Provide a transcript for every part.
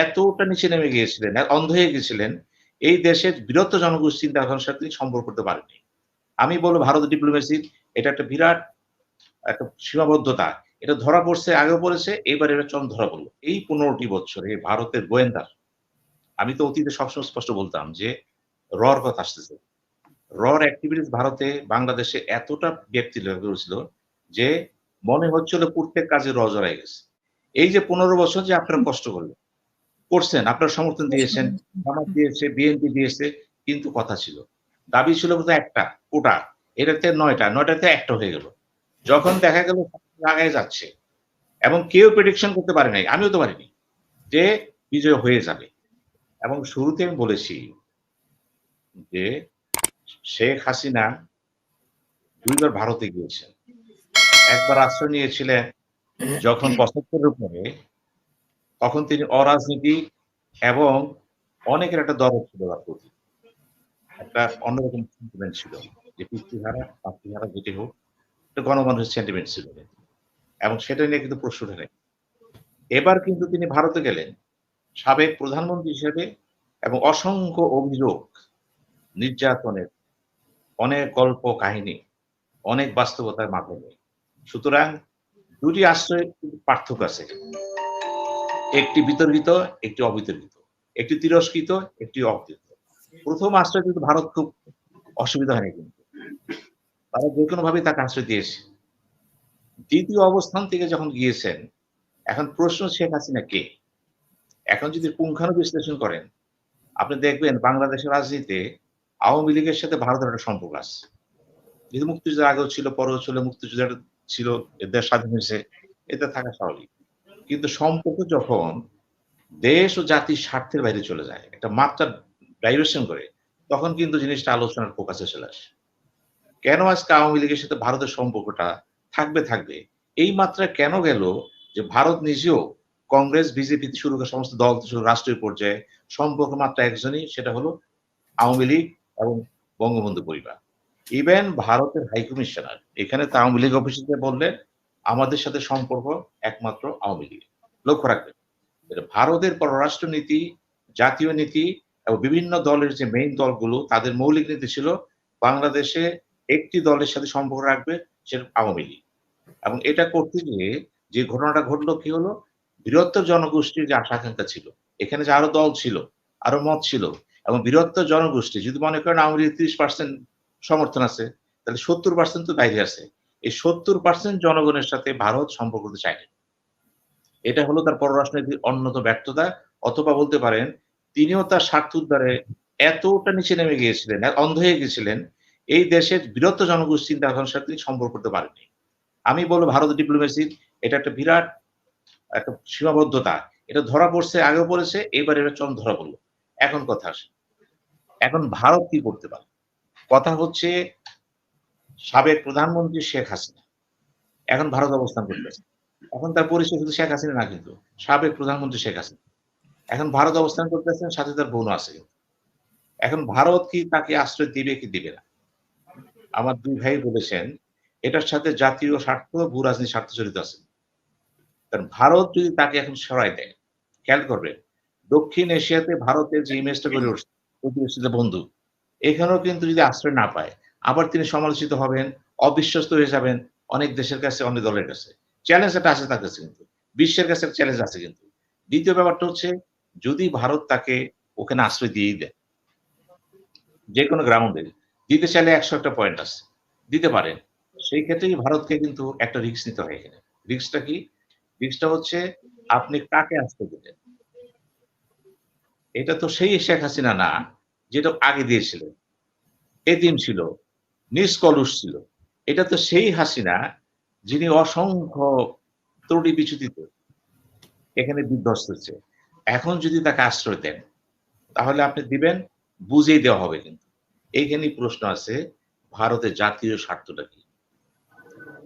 এতটা নিচে নেমে গিয়েছিলেন, অন্ধ হয়ে গেছিলেন, এই দেশের বৃহত্তর জনগোষ্ঠীর চিন্তাভাবনার সাথে তিনি সম্পর্ক করতে পারেননি। আমি বলব ভারতের ডিপ্লোমেসির এটা একটা বিরাট একটা সীমাবদ্ধতা। এটা ধরা পড়ছে, আগেও পড়েছে, এবার এটা চরম ধরা পড়ল। এই ১৫ টি বৎসরে ভারতের গোয়েন্দা, আমি তো অতীতে সবসময় স্পষ্ট বলতাম যে র কথা আসতেছে। অ্যাক্টিভিটিস ভারতে বাংলাদেশে এতটা ব্যাপ্তি লাভ করেছিল যে মনে হচ্ছিল প্রত্যেক কাজে জড়ায় গেছে। এই যে ১৫ বছর যে আপনারা কষ্ট করছেন, আপনারা সমর্থন দিয়েছেন, জামাত দিয়েছে, বিএনপি দিয়েছে, কিন্তু কথা ছিল। দাবি ছিল বোধহয় একটা কোটা। এটাতে ৯ টা, ৯ টাতে ১ টা হয়ে গেল। যখন দেখা গেল আগায় যাচ্ছে এবং কেউ প্রেডিকশন করতে পারে নাই, আমিও তো পারিনি, যে বিজয় হয়ে যাবে। এবং শুরুতে আমি বলেছি যে শেখ হাসিনা ২ বার ভারতে গিয়েছেন। একবার আশ্রয় নিয়েছিলেন যখন ৭৫ এর উপরে, তখন তিনি অরাজনীতিক এবং অনেকের একটা দরদ ছিল তার প্রতি। একটা অন্যরকম সেন্টিমেন্ট ছিল। যে পিতৃহারা, মাতৃহারা যেটি হোক, এটা গণমানুষের সেন্টিমেন্ট ছিল। এবং সেটা নিয়ে কিন্তু প্রশ্ন ওঠে নাই। এবার কিন্তু তিনি ভারতে গেলেন সাবেক প্রধানমন্ত্রী হিসেবে এবং অসংখ্য অভিযোগ, নির্যাতনের, অনেক গল্প কাহিনী, অনেক বাস্তবতার মাধ্যমে। সুতরাং ২ টি আশ্রয়ের কিন্তু পার্থক্য আছে। একটি বিতর্কিত, একটি অবিতর্কিত। একটি তিরস্কৃত, একটি অকৃত। ১ম আশ্রয় কিন্তু ভারত খুব অসুবিধা হয়নি কিন্তু। তারা যেকোনোভাবেই তাকে আশ্রয় দিয়েছে। ২য় অবস্থান থেকে যখন গিয়েছেন, এখন প্রশ্ন শেখ হাসিনা কে? এখন যদি পুঙ্খানু বিশ্লেষণ করেন, আপনি দেখবেন বাংলাদেশের রাজনীতিতে আওয়ামী লীগের সাথে ভারতের একটা সম্পর্ক আছে। যেহেতু মুক্তিযুদ্ধের আগেও ছিল, পরেও ছিল, মুক্তিযুদ্ধের ছিল, দেশ স্বাধীন হয়েছে, এতে থাকা স্বাভাবিক। কিন্তু সম্পর্ক যখন দেশ ও জাতির স্বার্থের বাইরে চলে যায়, একটা মাত্রা ডাইভার্সন করে, তখন কিন্তু জিনিসটা আলোচনার ফোকাসে চলে আসে। কেন আজকে আওয়ামী লীগের সাথে ভারতের সম্পর্কটা থাকবে? এই মাত্রায় কেন গেল যে ভারত নিজেও কংগ্রেস, বিজেপি থেকে শুরু করে সমস্ত দল থেকে শুরু রাষ্ট্রীয় পর্যায়ে সম্পর্ক মাত্র একজনই, সেটা হলো আওয়ামী লীগ এবং বঙ্গবন্ধু পরিবার। ইভেন ভারতের হাই কমিশনার এখানে তো আওয়ামী লীগ অফিসে বললেন, আমাদের সাথে সম্পর্ক একমাত্র আওয়ামী লীগ। লক্ষ্য রাখবেন, এটা ভারতের পররাষ্ট্র নীতি, জাতীয় নীতি এবং বিভিন্ন দলের যে মেইন দলগুলো, তাদের মৌলিক নীতি ছিল বাংলাদেশে একটি দলের সাথে সম্পর্ক রাখবে, সেটা আওয়ামী লীগ। এবং এটা করতে গিয়ে যে ঘটনাটা ঘটলো কি হলো, বৃহত্তর জনগোষ্ঠীর যে আশা আকাঙ্ক্ষা ছিল, এখানে যে আরো দল ছিল, আরো মত ছিল, এবং বৃহত্তর জনগোষ্ঠী যদি মনে করেন আওয়ামী লীগ ৩০% সমর্থন আছে, তাহলে ৭০% তো বাইরে আছে। এই ৭০% জনগণের সাথে ভারত সম্পর্ক করতে চায়নি। এটা হলো তার পররাষ্ট্রনীতির অন্যতম ব্যর্থতা, অথবা বলতে পারেন তিনিও তার স্বার্থ উদ্ধারে এতটা নিচে নেমে গিয়েছিলেন, অন্ধ হয়ে গেছিলেন, এই দেশের বৃহত্তর জনগোষ্ঠীর চিন্তাভাবনার সাথে তিনি সম্পর্ক করতে পারেননি। আমি বলব ভারতের ডিপ্লোমেসির এটা একটা বিরাট একটা সীমাবদ্ধতা। এটা ধরা পড়ছে, আগেও পড়েছে, এবার এটা চরম ধরা পড়ল। এখন কথা আসে। এখন ভারত কি করতে পারে? কথা হচ্ছে সাবেক প্রধানমন্ত্রী শেখ হাসিনা এখন ভারত অবস্থান করতেছে। এখন তার পরিচয় শুধু শেখ হাসিনা না কিন্তু, সাবেক প্রধানমন্ত্রী শেখ হাসিনা। এখন ভারত অবস্থান করতেছেন, সাথে তার বোনও আছে কিন্তু। এখন ভারত কি তাকে আশ্রয় দিবে কি দিবে না? আমার ২ ভাই বলেছেন, এটার সাথে জাতীয় স্বার্থ, ভূ-রাজনীতির স্বার্থ জড়িত আছে। কারণ ভারত যদি তাকে এখন সরায় দেয়, খেয়াল করবেন, দক্ষিণ এশিয়াতে ভারতের যে ইমেজটা গড়ে উঠছে, প্রতিবেশীদের বন্ধু, এখানেও কিন্তু যদি আশ্রয় না পায়, আবার তিনি সমালোচিত হবেন, অবিশ্বস্ত হয়ে যাবেন অনেক দেশের কাছে, অনেক দলের কাছে। চ্যালেঞ্জ একটা আছে তার কাছে কিন্তু। বিশ্বের কাছে একটা চ্যালেঞ্জ আছে কিন্তু। ২য় ব্যাপারটা হচ্ছে, যদি ভারত তাকে ওখানে আশ্রয় দিয়েই দেয়, যেকোনো গ্রাউন্ডে, দিতে চাইলে ১০০ টা পয়েন্ট আছে। দিতে পারেন। সেই ক্ষেত্রেই ভারতকে কিন্তু একটা রিস্ক নিতে হয় এখানে। রিস্কটা কি? রিস্কটা হচ্ছে আপনি কাকে আশ্রয় দিলেন? এটা তো সেই শেখ হাসিনা না, যেটা আগে দিয়েছিলেন। এতিম ছিল, নিষ্কলুষ ছিল। এটা তো সেই হাসিনা যিনি অসংখ্য ত্রুটি বিচ্যুতিতে এখানে বিধ্বস্ত হচ্ছে। এখন যদি তাকে আশ্রয় দেন, তাহলে আপনি দিবেন, বুঝিয়ে দেওয়া হবে কিন্তু। এইখানেই প্রশ্ন আছে, ভারতের জাতীয় স্বার্থটা কি?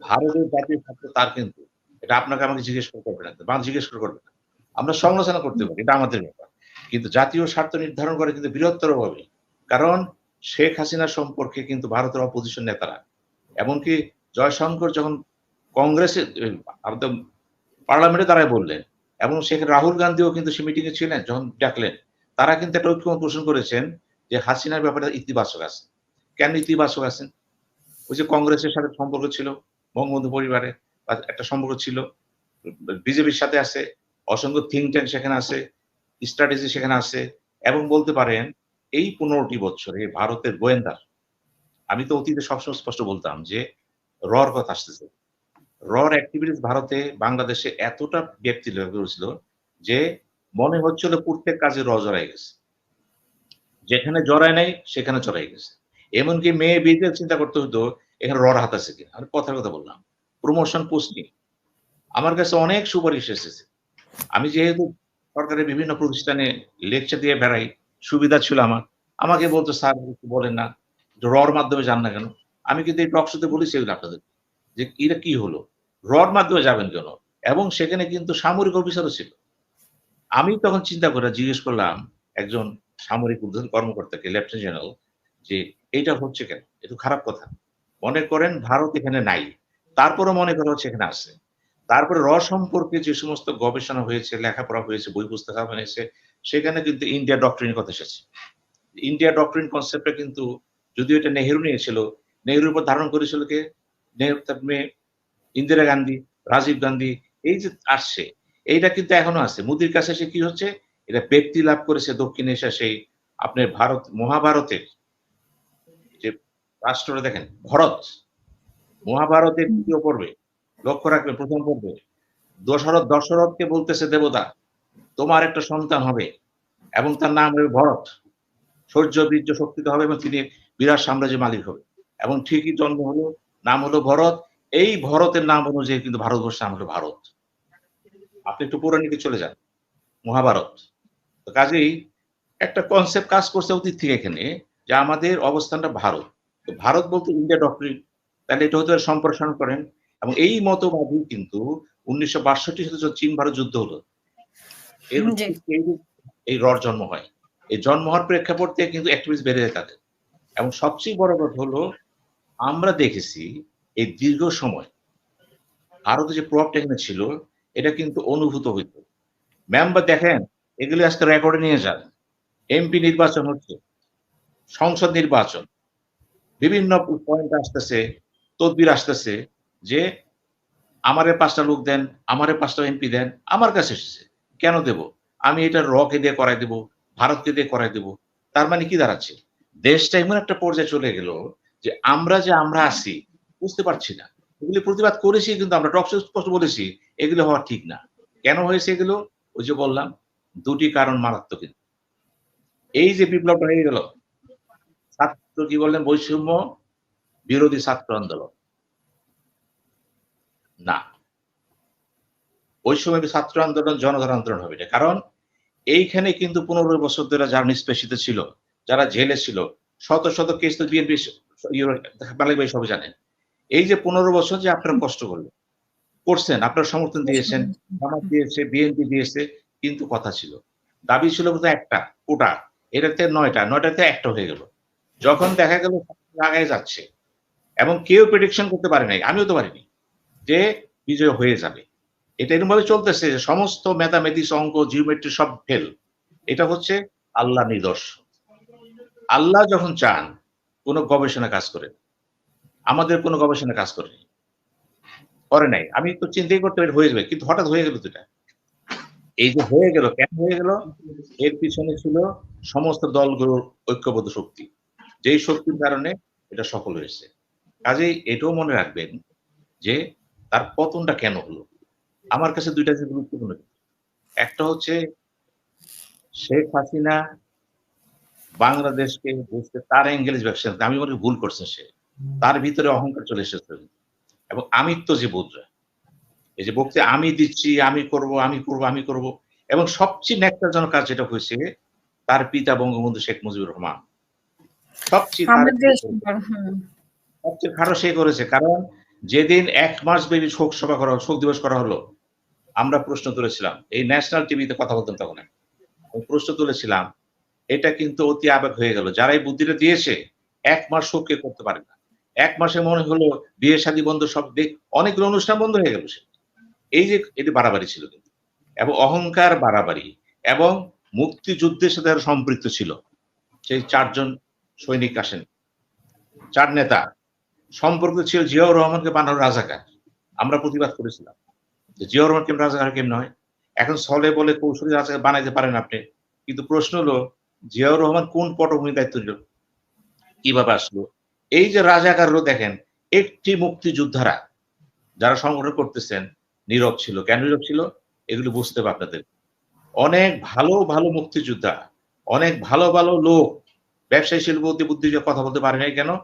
ভারতের জাতীয় স্বার্থ তার কিন্তু। এটা আপনাকে আমাকে জিজ্ঞেস করে করবে না। বা জিজ্ঞেস করে করবে না। আমরা সমালোচনা করতে পারি। এটা আমাদের ব্যাপার। কিন্তু জাতীয় স্বার্থ নির্ধারণ করে কিন্তু বৃহত্তরভাবে। কারণ শেখ হাসিনা সম্পর্কে কিন্তু ভারতের অপোজিশন নেতারা, এমনকি জয়শঙ্কর যখন কংগ্রেসে একদম পার্লামেন্টে দাঁড়ায় বললেন, এবং সেখানে রাহুল গান্ধীও কিন্তু সে মিটিং এ ছিলেন যখন ডাকলেন। তারা কিন্তু একটা ঐক্যমত পোষণ করেছেন যে হাসিনার ব্যাপারে ইতিবাচক আছে। কেন ইতিবাচক আছেন? ওই যে কংগ্রেসের সাথে সম্পর্ক ছিল, বঙ্গবন্ধু পরিবারের একটা সম্পর্ক ছিল। বিজেপির সাথে আছে, অসংখ্য থিঙ্ক ট্যাঙ্ক সেখানে আছে, স্ট্র্যাটেজি সেখানে আছে এবং বলতে পারেন এই ১৫টি বছরে ভারতের গোয়েন্দা, আমি তো অতীতে সবসময় স্পষ্ট বলতাম যে র র কথা আসতেছে। র অ্যাক্টিভিটিস ভারতে বাংলাদেশে এতটা ব্যাপ্তি লাভ করেছিল যে মনে হচ্ছিল প্রত্যেক কাজে জড়ায় গেছে। যেখানে জড়ায় নাই সেখানে জড়ায় গেছে। এমনকি মেয়ে বিয়েতে চিন্তা করতে হতো এখানে র হাত আছে কিনা। আমি কথার কথা বললাম। প্রমোশন পোস্টিং আমার কাছে অনেক সুপারিশ এসেছে। আমি যেহেতু সরকারের বিভিন্ন প্রতিষ্ঠানে লেকচার দিয়ে বেড়াই, সুবিধা ছিল আমার। আমাকে বলতো, "স্যার একটু বলেন না, র-র মাধ্যমে যান না কেন?" আমি কিন্তু এই টক শোতে বলেছি এগুলো আপনাদের। যে এটা কি হলো? র-র মাধ্যমে যাবেন কেন? এবং সেখানে কিন্তু সামরিক অফিসারও ছিল। আমি তখন চিন্তা করে জিজ্ঞেস করলাম একজন সামরিক ঊর্ধ্বতন কর্মকর্তাকে, লেফটেন্যান্ট জেনারেল, যে "এইটা হচ্ছে কেন? এ তো খারাপ কথা। মনে করেন ভারত এখানে নাই। তারপরেও মনে করা হচ্ছে এখানে আছে। তারপরে সম্পর্কে যে সমস্ত গবেষণা হয়েছে, লেখাপড়া হয়েছে, বই পুস্তক হয়েছে, সেখানে কিন্তু ইন্ডিয়া ডক্ট্রিন এর কথা এসেছে। ইন্ডিয়া ডক্ট্রিন কনসেপ্টটা কিন্তু যদিও এটা নেহেরু নিয়েছিল, নেহেরুর উপর ধারণ করেছিল কে? নেহেরু তার মেয়ে ইন্দিরা গান্ধী, রাজীব গান্ধী এই যে আসছে, এইটা কিন্তু এখনো আছে। মোদির কাছে এসে কি হচ্ছে? এটা ব্যক্তি লাভ করেছে দক্ষিণ এশিয়া সেই আপনার ভারত মহাভারতের যে রাষ্ট্রটা দেখেন, ভরত। মহাভারতের ৩য় পর্বে লক্ষ্য রাখবেন ১ম পর্বে দশরথকে বলতেছে দেবতা, "তোমার একটা সন্তান হবে এবং তার নাম হবে ভরত। শৌর্য, বীর্য, শক্তিতে হবে এবং তিনি বিরাট সাম্রাজ্যের মালিক হবে।" এবং ঠিকই জন্ম হলো, নাম হলো ভরত। এই ভরতের নাম অনুযায়ী কিন্তু ভারতবর্ষের নাম হলো ভারত। আপনি একটু পৌরাণিকে চলে যান, মহাভারত। তো কাজেই একটা কনসেপ্ট কাজ করছে অতীত থেকে এখানে যে আমাদের অবস্থানটা ভারত। তো ভারত বলতে ইন্ডিয়া ডক্ট্রিন, তাহলে এটা হতে সম্প্রসারণ করেন এবং এই মতবাদই কিন্তু ১৯৬২ সালে যখন চীন ভারত যুদ্ধ হলো, এর জি। এই জন্ম হয়। এই জন্ম হওয়ার প্রেক্ষাপটে কিন্তু অ্যাক্টিভিস্ট বেড়ে যায় তাদের। এবং সবচেয়ে বড় কথা হলো আমরা দেখেছি এই দীর্ঘ সময় ভারতে যে প্রভাবটা এখানে ছিল এটা কিন্তু অনুভূত হইত। মেম্বার দেখেন এগুলি আজকে রেকর্ডে নিয়ে যান। এমপি নির্বাচন হচ্ছে, সংসদ নির্বাচন, বিভিন্ন পয়েন্ট আসতেছে, তদবির আসতেছে যে আমারে ৫ টা লোক দেন, আমারে ৫ টা এমপি দেন। আমার কাছে এসেছে। কেন দেব? আমি এটা কে দিয়ে করায় দেব, ভারতকে দিয়ে করায় দেব। তার মানে কি দাঁড়াচ্ছে? দেশটা এমন একটা পর্যায়ে চলে গেল যে আমরা আছি বুঝতে পারছি না। এগুলি প্রতিবাদ করেছি কিন্তু আমরা টকশো স্পষ্ট বলেছি এগুলো হওয়া ঠিক না। কেন হয়েছে এগুলো? ওই যে বললাম ২ টি কারণ মারাত্মক কিন্তু। এই যে বিপ্লবটা হয়ে গেল, ছাত্র কি বললেন? বৈষম্য বিরোধী ছাত্র আন্দোলন। না, বৈষম্য ছাত্র আন্দোলন জনগণ আন্দোলন হবে এটা। কারণ এইখানে কিন্তু ১৫ বছর ধরে যারা নিষ্পেষিত ছিল, যারা জেলে ছিল, শত, শত কেস তো বিএনপি মালিক ভাই সবই জানেন। এই যে ১৫ বছর যে আপনারা কষ্ট করলেন, করছেন, আপনারা সমর্থন দিয়েছেন, জামাত দিয়েছে, বিএনপি দিয়েছে, কিন্তু কথা ছিল। দাবি ছিল বোধহয় একটা কোটা। এটাতে ৯ টা, ৯ টাতে ১ টা হয়ে গেল। যখন দেখা গেল আগায় যাচ্ছে এবং কেউ প্রেডিকশন করতে পারে নাই, আমিও তো পারিনি, যে বিজয় হয়ে যাবে। এটা এরকমভাবে চলতেছে যে সমস্ত ম্যাথামেটিক্স, অঙ্ক, জিওমেট্রি সব ফেল। এটা হচ্ছে আল্লাহর নিদর্শন। আল্লাহ যখন চান কোন গবেষণা কাজ করে। আমাদের কোন গবেষণা কাজ করেনি। করে নাই। আমি তো চিন্তাই করতে পারি হয়ে যাবে। কিন্তু হঠাৎ হয়ে গেল তো এটা। এই যে হয়ে গেল, কেন হয়ে গেল? এর পিছনে ছিল সমস্ত দলগুলোর ঐক্যবদ্ধ শক্তি। যেই শক্তির কারণে এটা সফল হয়েছে। কাজেই এটাও মনে রাখবেন যে তার পতনটা কেন হলো? আমার কাছে ২ টা জিনিস গুরুত্বপূর্ণ। একটা হচ্ছে শেখ হাসিনা বাংলাদেশকে বুঝতে তার এঙ্গেজ ব্যবসা আমি মনে করি ভুল করছে সে। তার ভিতরে অহংকার চলে এসেছে এবং আমিত্ব যে বোধটা, এই যে বক্তৃতা আমি দিচ্ছি, আমি করব, আমি করব, আমি করব এবং সবচেয়ে ন্যাক্কারজনক কাজ যেটা হয়েছে তার পিতা বঙ্গবন্ধু শেখ মুজিবুর রহমান। সবচেয়ে আমাদের সবচেয়ে খারাপ সে করেছে। কারণ যেদিন ১ মাস ব্যাপী শোক সভা করা শোক দিবস করা হলো, আমরা প্রশ্ন তুলেছিলাম। এই ন্যাশনাল টিভিতে কথা বলতাম তখন আমি। প্রশ্ন তুলেছিলাম এটা কিন্তু অতি আবেগ হয়ে গেল। যারা এই বুদ্ধিটা দিয়েছে ১ মাস শোক কে করতে পারে না। ১ মাসে মনে হলো বিয়ে শাদী বন্ধ সব অনেকগুলো অনুষ্ঠান বন্ধ হয়ে গেল সে। এই যে এটা বাড়াবাড়ি ছিল কিন্তু। এবং অহংকার বাড়াবাড়ি এবং মুক্তিযুদ্ধের সাথে আরো সম্পৃক্ত ছিল। সেই ৪ জন সৈনিক আসেন, ৪ নেতা সম্পর্ক ছিল জিয়াউর রহমানকে বানানো রাজাকার। আমরা প্রতিবাদ করেছিলাম যে জিয়াউর রহমান কেমন রাজাকার কেমনে হয়? এখন ছলে বলে কৌশলী রাজাকার বানাইতে পারেন আপনি। কিন্তু প্রশ্ন হলো জিয়াউর রহমান কোন পটভূমির দায়িত্ব নিল? কিভাবে আসলো? এই যে রাজাকাররা দেখেন একটি মুক্তিযোদ্ধারা যারা সংগঠন করতেছেন নীরব ছিল। কেন নীরব ছিল? এগুলো বুঝতে হবে আপনাদের। অনেক ভালো, ভালো মুক্তিযোদ্ধা, অনেক ভালো, ভালো লোক ব্যবসায়ী শিল্পপতি বুদ্ধিজীবী কথা বলতে পারে নাই কেন?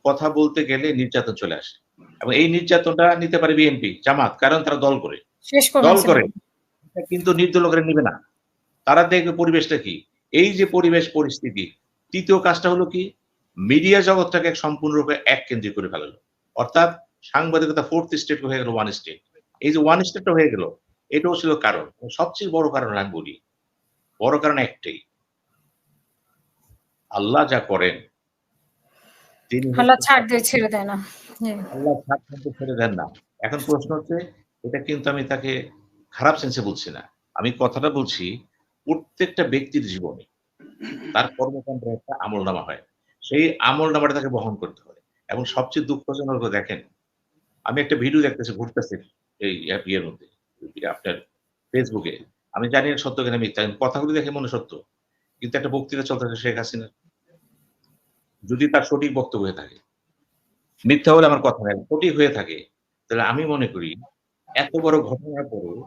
কথা বলতে গেলে নির্যাতন চলে আসে। এবং এই নির্যাতনটা নিতে পারে বিএনপি, জামাত কারণ তারা দল করে। শেষ দল করবেন করে কিন্তু নির্দলীয় লোকেরা নিবে না। তারা দেখবে পরিবেশটা কি? এই যে পরিবেশ পরিস্থিতি, ৩য় কাজটা হলো কি? মিডিয়া জগৎটাকে সম্পূর্ণরূপে এককেন্দ্রিক করে ফেলালো। অর্থাৎ সাংবাদিকতা 4th স্টেট হয়ে গেল 1 স্টেট। এই যে 1 স্টেটটা হয়ে গেল, এটাও ছিল কারণ। সবচেয়ে বড় কারণ আমি বলি। বড় কারণ একটাই। আল্লাহ যা করেন তিনি আল্লাহ ছাড় দিয়ে ছেড়ে দেয় না। আল্লাহ ছাড় কিন্তু ছেড়ে দেন না। এখন প্রশ্ন হচ্ছে এটা কিন্তু আমি তাকে খারাপ সেন্সে বলছি না। আমি কথাটা বলছি প্রত্যেকটা ব্যক্তির জীবনে তার কর্মকাণ্ডের একটা আমলনামা হয়। সেই আমলনামাটা তাকে বহন করতে হয়। এবং সবচেয়ে দুঃখজনক হলো দেখেন, আমি একটা ভিডিও দেখতেছি ঘুরতেছে এই ইয়ের মধ্যে, আপনার ফেসবুকে। আমি জানি না সত্য কিনা মিথ্যা। কথাগুলো দেখে মনে সত্য। কিন্তু একটা বক্তৃতা চলতেছে শেখ হাসিনার। যদি তার সঠিক বক্তব্য হয়ে থাকে। মিথ্যা হলে আমার কথা নাই। সঠিক হয়ে থাকে, তাহলে আমি মনে করি এত বড় ঘটনার পরেও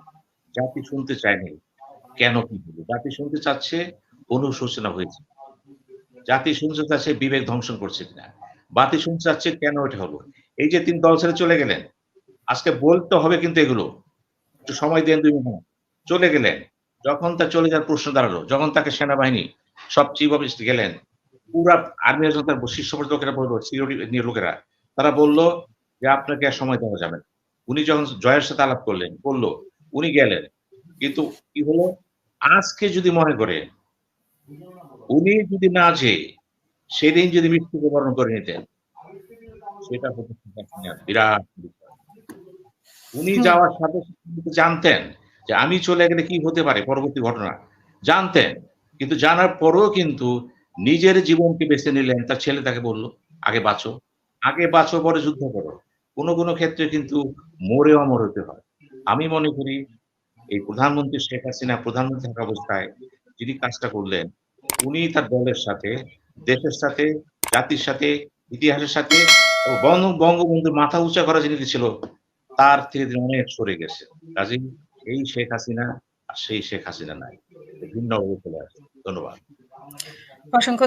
জাতি শুনতে চায়নি। কেন কি হলো? জাতি শুনতে চাচ্ছে অনুশোচনা হয়েছে। জাতি শুনতে চাচ্ছে বিবেক ধ্বংসন করছে কিনা। জাতি শুনতে চাচ্ছে কেন এটা হলো। এই যে তিনি দল ছেড়ে চলে গেলেন। আজকে বলতে হবে কিন্তু এগুলো। একটু সময় দেন ২ মিনিট। চলে গেলেন। যখন তার চলে যাওয়ার প্রশ্ন দাঁড়ালো, যখন তাকে সেনাবাহিনী সব চিফ অফ স্টাফ গেলেন, পুরা আর্মি যখন তার শীর্ষ পর্যন্ত লোকেরা বলল, সিকিউরিটি নিয়ে লোকেরা, তারা বলল যে আপনাকে আর সময় দেওয়া যাবে না। উনি যখন জয়ের সাথে আলাপ করলেন, বলল, উনি গেলেন। কিন্তু কি হলো? আজকে যদি মনে করে উনি যদি না যেয়ে সেদিন যদি মৃত্যুবরণ করে নিতেন, সেটা হতো বিরাট বিষয়। উনি যাওয়ার সাথে, সাথে জানতেন যে আমি চলে গেলে কি হতে পারে পরবর্তী ঘটনা। জানতেন। কিন্তু জানার পরেও কিন্তু নিজের জীবনকে বেছে নিলেন। তার ছেলে তাকে বলল, "আগে বাঁচো। আগে বাঁচো পরে যুদ্ধ করো।" কোন, কোন ক্ষেত্রে কিন্তু মরেও অমর হতে হয়। আমি মনে করি এই প্রধানমন্ত্রী শেখ হাসিনা প্রধানমন্ত্রী থাকা অবস্থায় যিনি কাজটা করলেন, উনি তার দলের সাথে, দেশের সাথে, জাতির সাথে, ইতিহাসের সাথে এবং বঙ্গবন্ধুর মাথা উঁচা করা যিনি ছিল, তার থেকে তিনি অনেক সরে গেছে। কাজেই এই শেখ হাসিনা আর সেই শেখ হাসিনা নাই। ভিন্নভাবে চলে আসছে। ধন্যবাদ। অসংখ্য